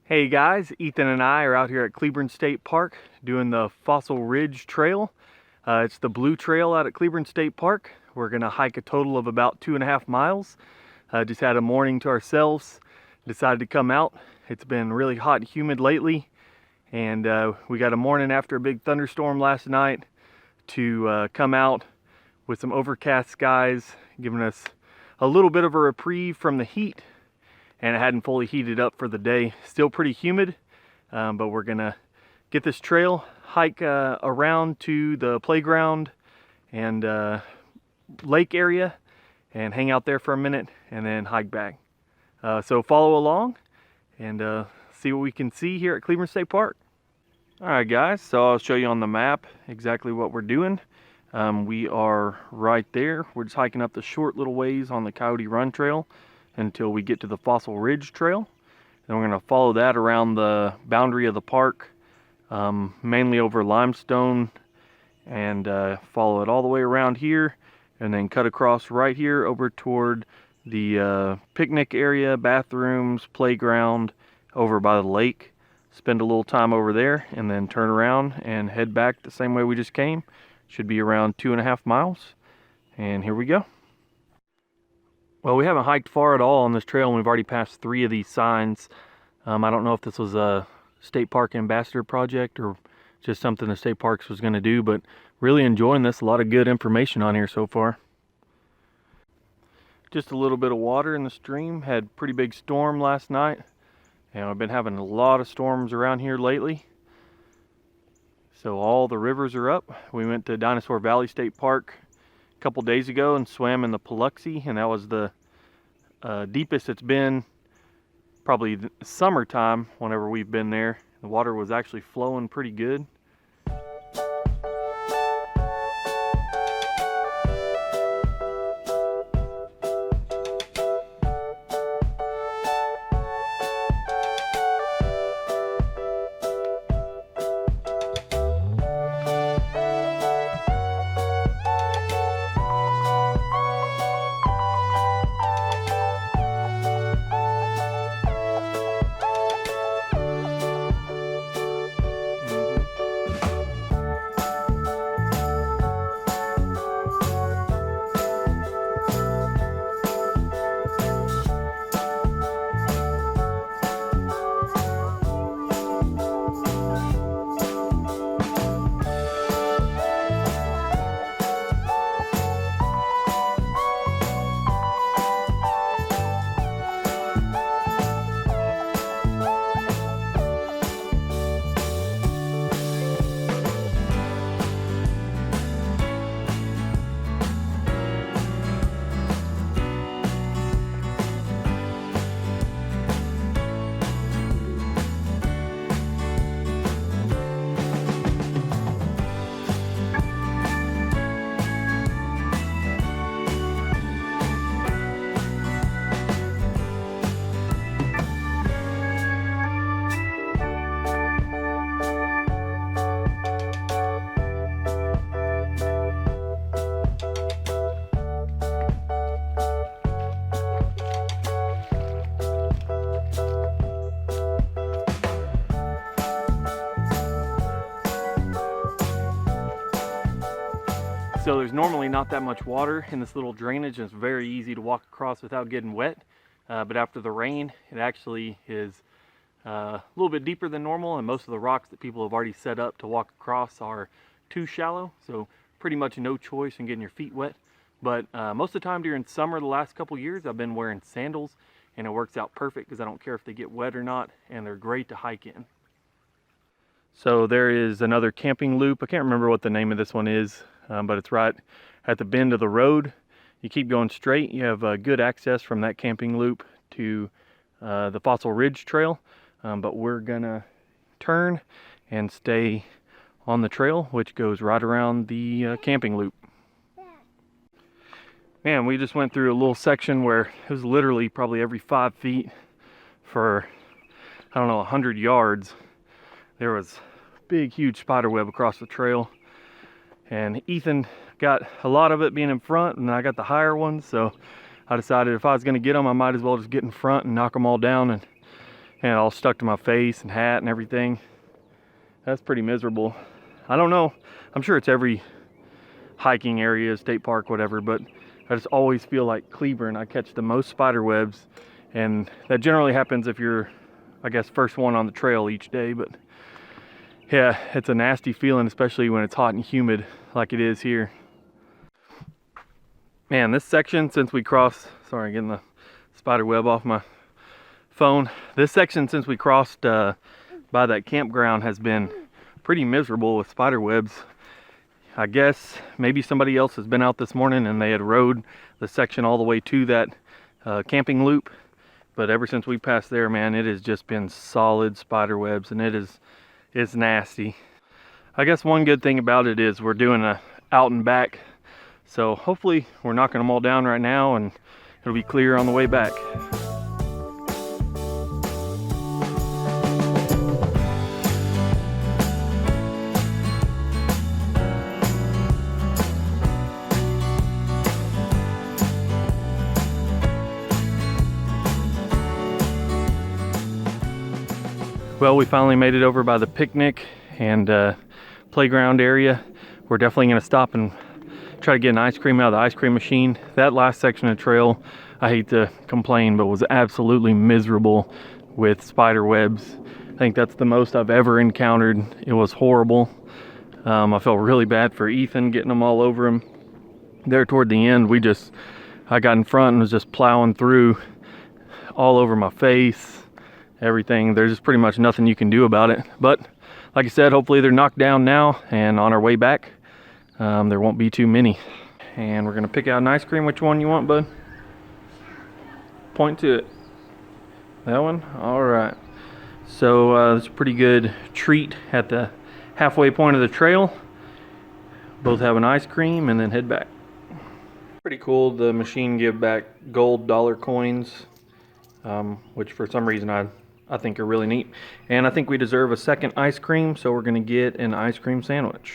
Hey guys, Ethan and I are out here at Cleburne State Park doing the Fossil Ridge Trail. It's the blue trail out at Cleburne State Park. We're gonna hike a total of about 2.5 miles. Just had a morning to ourselves, decided to come out. It's been really hot and humid lately, and we got a morning after a big thunderstorm last night to come out with some overcast skies, giving us a little bit of a reprieve from the heat. And it hadn't fully heated up for the day. Still pretty humid, but we're gonna get this trail, hike around to the playground and lake area and hang out there for a minute and then hike back. So follow along and see what we can see here at Cleburne State Park. All right guys, so I'll show you on the map exactly what we're doing. We are right there. We're just hiking up the short little ways on the Coyote Run Trail until we get to the Fossil Ridge Trail. Then we're going to follow that around the boundary of the park, mainly over limestone, and follow it all the way around here, and then cut across right here over toward the picnic area, bathrooms, playground, over by the lake. Spend a little time over there, and then turn around and head back the same way we just came. Should be around 2.5 miles, and here we go. Well, we haven't hiked far at all on this trail, and we've already passed 3 of these signs. I don't know if this was a state park ambassador project or just something the state parks was going to do, but really enjoying this. A lot of good information on here so far. Just a little bit of water in the stream. Had a pretty big storm last night, and I've been having a lot of storms around here lately. So all the rivers are up. We went to Dinosaur Valley State Park a couple days ago and swam in the Paluxy, and that was the deepest it's been probably the summertime whenever we've been there. The water was actually flowing pretty good. So there's normally not that much water in this little drainage, and it's very easy to walk across without getting wet. But after the rain, it actually is a little bit deeper than normal, and most of the rocks that people have already set up to walk across are too shallow. So pretty much no choice in getting your feet wet. But most of the time during summer, the last couple years, I've been wearing sandals, and it works out perfect because I don't care if they get wet or not, and they're great to hike in. So there is another camping loop. I can't remember what the name of this one is. But it's right at the bend of the road. You keep going straight, you have good access from that camping loop to the Fossil Ridge Trail. But we're gonna turn and stay on the trail, which goes right around the camping loop. Man, we just went through a little section where it was literally probably every 5 feet for, I don't know, 100 yards. There was big, huge spider web across the trail. And Ethan got a lot of it being in front, and I got the higher ones, so I decided if I was going to get them, I might as well just get in front and knock them all down and and all stuck to my face and hat and everything. That's pretty miserable. I don't know, I'm sure it's every hiking area, state park, whatever, but I just always feel like Cleburne, I catch the most spider webs, and that generally happens if you're, I guess, first one on the trail each day. But yeah, it's a nasty feeling, especially when it's hot and humid like it is here. Man, this section, since we crossed, sorry, getting the spider web off my phone. This section, since we crossed by that campground, has been pretty miserable with spider webs. I guess maybe somebody else has been out this morning and they had rode the section all the way to that camping loop. But ever since we passed there, man, it has just been solid spider webs, and it's nasty. I guess one good thing about it is we're doing a out and back. So hopefully we're knocking them all down right now and it'll be clear on the way back. Well, we finally made it over by the picnic and playground area. We're definitely going to stop and try to get an ice cream out of the ice cream machine. That last section of trail, I hate to complain, but was absolutely miserable with spider webs. I think that's the most I've ever encountered. It was horrible. I felt really bad for Ethan getting them all over him. There toward the end, I got in front and was just plowing through all over my face. Everything. There's just pretty much nothing you can do about it. But like I said, hopefully they're knocked down now, and on our way back there won't be too many. And we're gonna pick out an ice cream. Which one you want, bud? Point to it. That one? All right. So it's a pretty good treat at the halfway point of the trail. Both have an ice cream and then head back. Pretty cool. The machine give back gold dollar coins, which for some reason I think are really neat. And I think we deserve a second ice cream, so we're gonna get an ice cream sandwich.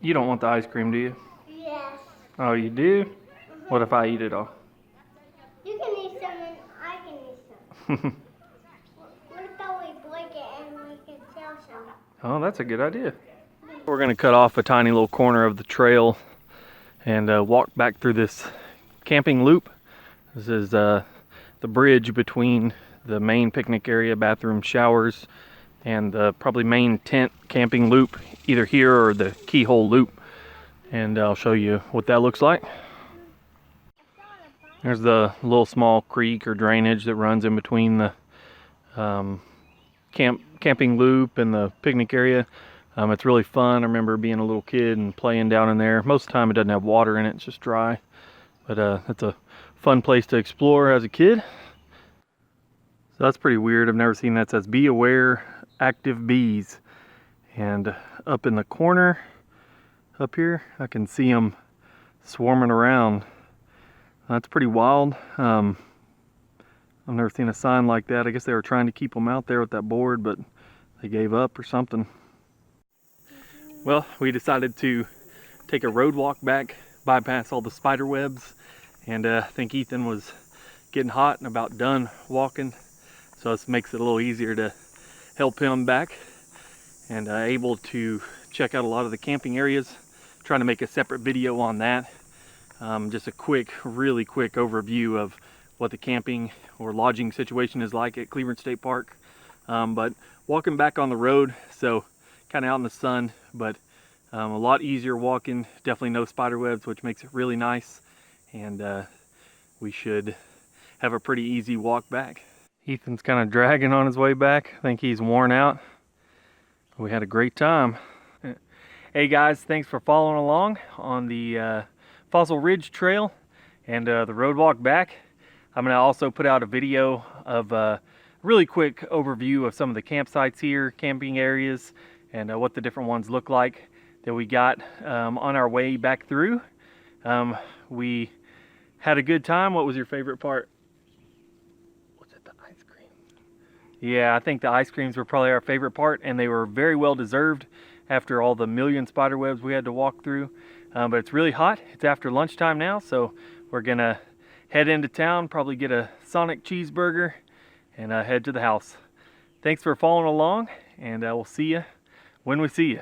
You don't want the ice cream, do you? Yes. Oh, you do? What if I eat it all? You can eat some and I can eat some. What about we break it and we can sell some? Oh, that's a good idea. We're going to cut off a tiny little corner of the trail and walk back through this camping loop. This is the bridge between the main picnic area, bathroom, showers, and the probably main tent camping loop, either here or the keyhole loop. And I'll show you what that looks like. There's the little small creek or drainage that runs in between the camping loop and the picnic area. It's really fun. I remember being a little kid and playing down in there. Most of the time it doesn't have water in it, it's just dry. But it's a fun place to explore as a kid. So that's pretty weird. I've never seen that. It says be aware, active bees. And up in the corner up here, I can see them swarming around. That's pretty wild. I've never seen a sign like that. I guess they were trying to keep them out there with that board, but they gave up or something. Well, we decided to take a road walk back, bypass all the spider webs, and I think Ethan was getting hot and about done walking, so this makes it a little easier to help him back, and able to check out a lot of the camping areas. Trying to make a separate video on that. Just a quick, really quick overview of what the camping or lodging situation is like at Cleburne State Park. But walking back on the road, so kind of out in the sun, but a lot easier walking. Definitely no spider webs, which makes it really nice. And we should have a pretty easy walk back. Ethan's kind of dragging on his way back. I think he's worn out. We had a great time. Hey guys, thanks for following along on the Fossil Ridge Trail and the road walk back. I'm going to also put out a video of really quick overview of some of the campsites here, camping areas, and what the different ones look like that we got on our way back through. We had a good time. What was your favorite part? Was it the ice cream? Yeah, I think the ice creams were probably our favorite part, and they were very well deserved after all the million spider webs we had to walk through. But it's really hot. It's after lunchtime now, so we're gonna head into town, probably get a Sonic cheeseburger, and head to the house. Thanks for following along, and we'll see you when we see you.